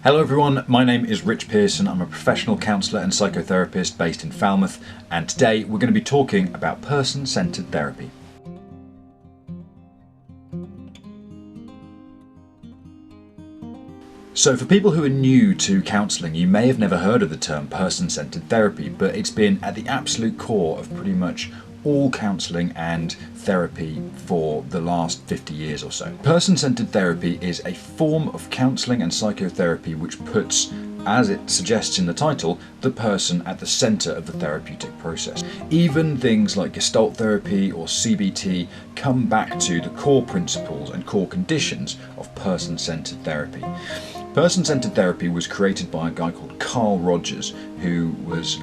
Hello everyone, my name is Rich Pearson. I'm a professional counsellor and psychotherapist based in Falmouth, and today we're going to be talking about person-centred therapy. So for people who are new to counselling, you may have never heard of the term person-centred therapy, but it's been at the absolute core of pretty much all counselling and therapy for the last 50 years or so. Person-centred therapy is a form of counselling and psychotherapy which puts, as it suggests in the title, the person at the centre of the therapeutic process. Even things like Gestalt therapy or CBT come back to the core principles and core conditions of person-centred therapy. Person-centred therapy was created by a guy called Carl Rogers, who was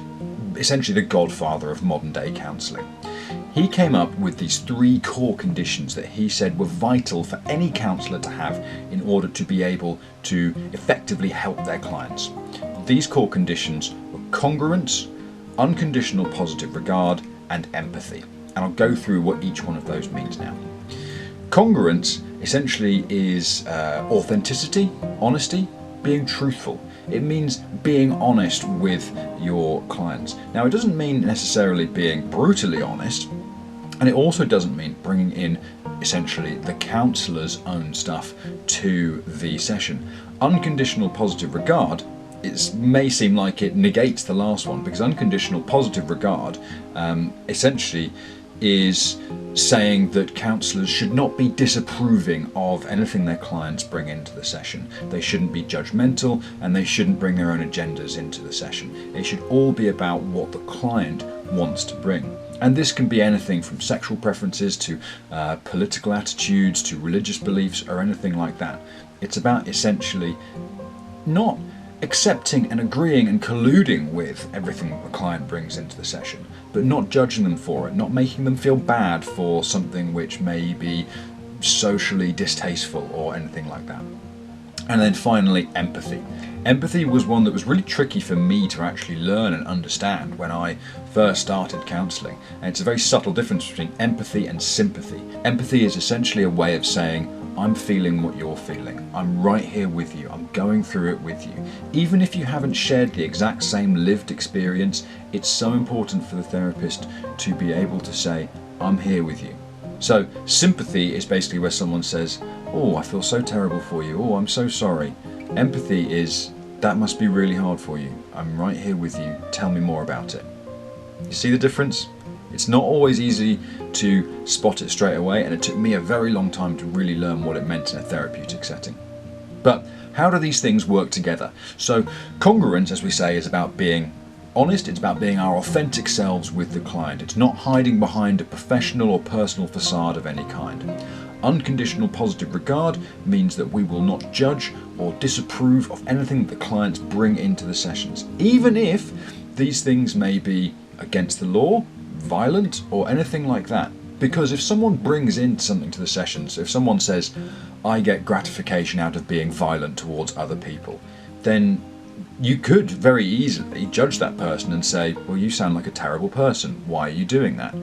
essentially the godfather of modern day counselling. He came up with these three core conditions that he said were vital for any counsellor to have in order to be able to effectively help their clients. These core conditions were congruence, unconditional positive regard, and empathy. And I'll go through what each one of those means now. Congruence essentially is authenticity, honesty, being truthful. It means being honest with your clients. Now, it doesn't mean necessarily being brutally honest, and it also doesn't mean bringing in essentially the counsellor's own stuff to the session. Unconditional positive regard, it may seem like it negates the last one, because unconditional positive regard essentially is saying that counsellors should not be disapproving of anything their clients bring into the session. They shouldn't be judgmental, and they shouldn't bring their own agendas into the session. It should all be about what the client wants to bring. And this can be anything from sexual preferences to political attitudes to religious beliefs or anything like that. It's about essentially not accepting and agreeing and colluding with everything that the client brings into the session, but not judging them for it, not making them feel bad for something which may be socially distasteful or anything like that. And then finally, empathy. Empathy was one that was really tricky for me to actually learn and understand when I first started counselling. And it's a very subtle difference between empathy and sympathy. Empathy is essentially a way of saying, I'm feeling what you're feeling. I'm right here with you. I'm going through it with you. Even if you haven't shared the exact same lived experience, it's so important for the therapist to be able to say, I'm here with you. So sympathy is basically where someone says, oh, I feel so terrible for you. Oh, I'm so sorry. Empathy is, that must be really hard for you. I'm right here with you. Tell me more about it. You see the difference? It's not always easy to spot it straight away, and it took me a very long time to really learn what it meant in a therapeutic setting. But how do these things work together? So congruence, as we say, is about being honest. It's about being our authentic selves with the client. It's not hiding behind a professional or personal facade of any kind. Unconditional positive regard means that we will not judge or disapprove of anything that the clients bring into the sessions, even if these things may be against the law, violent, or anything like that. Because if someone brings in something to the sessions, if someone says, I get gratification out of being violent towards other people, then you could very easily judge that person and say, well, you sound like a terrible person. Why are you doing that?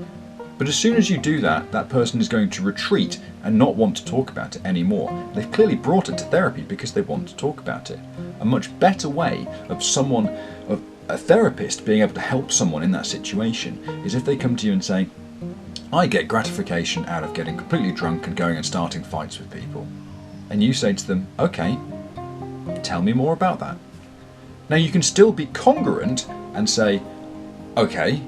But as soon as you do that, that person is going to retreat and not want to talk about it anymore. They've clearly brought it to therapy because they want to talk about it. A much better way of a therapist being able to help someone in that situation is if they come to you and say, I get gratification out of getting completely drunk and going and starting fights with people. And you say to them, okay, tell me more about that. Now you can still be congruent and say, okay,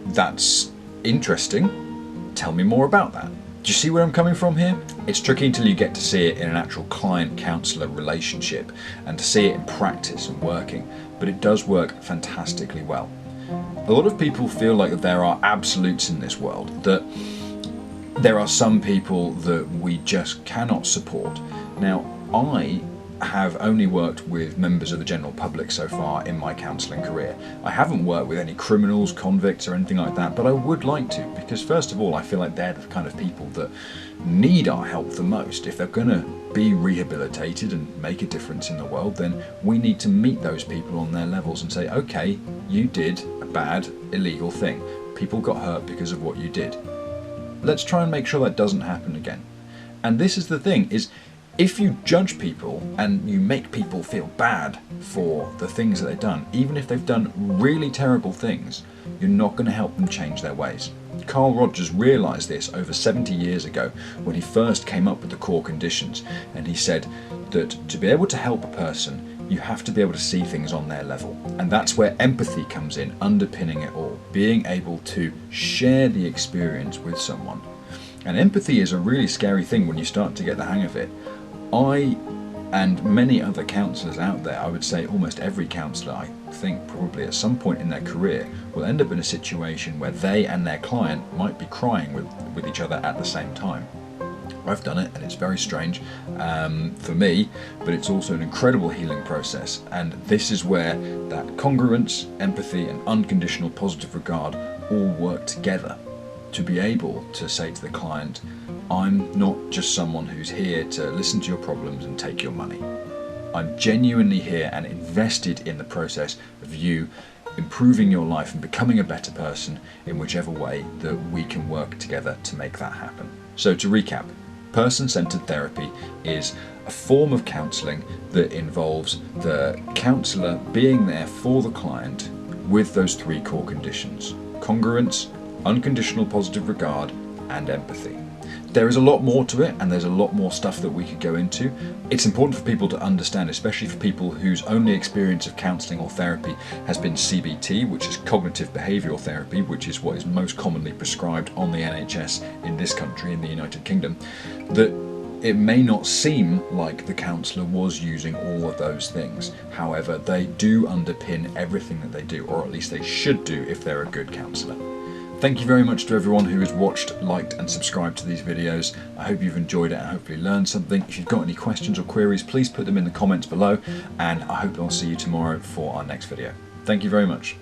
that's interesting, tell me more about that. Do you see where I'm coming from here? It's tricky until you get to see it in an actual client-counsellor relationship and to see it in practice and working, but it does work fantastically well. A lot of people feel like there are absolutes in this world, that there are some people that we just cannot support. Now, I have only worked with members of the general public so far in my counselling career. I haven't worked with any criminals, convicts or anything like that, but I would like to, because first of all I feel like they're the kind of people that need our help the most. If they're going to be rehabilitated and make a difference in the world, then we need to meet those people on their levels and say, okay, you did a bad, illegal thing. People got hurt because of what you did. Let's try and make sure that doesn't happen again. And this is the thing, is If you judge people and you make people feel bad for the things that they've done, even if they've done really terrible things, you're not going to help them change their ways. Carl Rogers realised this over 70 years ago when he first came up with the core conditions, and he said that to be able to help a person, you have to be able to see things on their level. And that's where empathy comes in, underpinning it all, being able to share the experience with someone. And empathy is a really scary thing when you start to get the hang of it. I and many other counsellors out there, I would say almost every counsellor, I think probably at some point in their career, will end up in a situation where they and their client might be crying with each other at the same time. I've done it, and it's very strange for me, but it's also an incredible healing process. And this is where that congruence, empathy, and unconditional positive regard all work together to be able to say to the client, I'm not just someone who's here to listen to your problems and take your money. I'm genuinely here and invested in the process of you improving your life and becoming a better person in whichever way that we can work together to make that happen. So to recap, person-centered therapy is a form of counselling that involves the counsellor being there for the client with those three core conditions: congruence, unconditional positive regard, and empathy. There is a lot more to it, and there's a lot more stuff that we could go into. It's important for people to understand, especially for people whose only experience of counselling or therapy has been CBT, which is cognitive behavioural therapy, which is what is most commonly prescribed on the NHS in this country, in the United Kingdom, that it may not seem like the counsellor was using all of those things. However, they do underpin everything that they do, or at least they should do if they're a good counsellor. Thank you very much to everyone who has watched, liked and subscribed to these videos. I hope you've enjoyed it and hopefully learned something. If you've got any questions or queries, please put them in the comments below, and I hope I'll see you tomorrow for our next video. Thank you very much.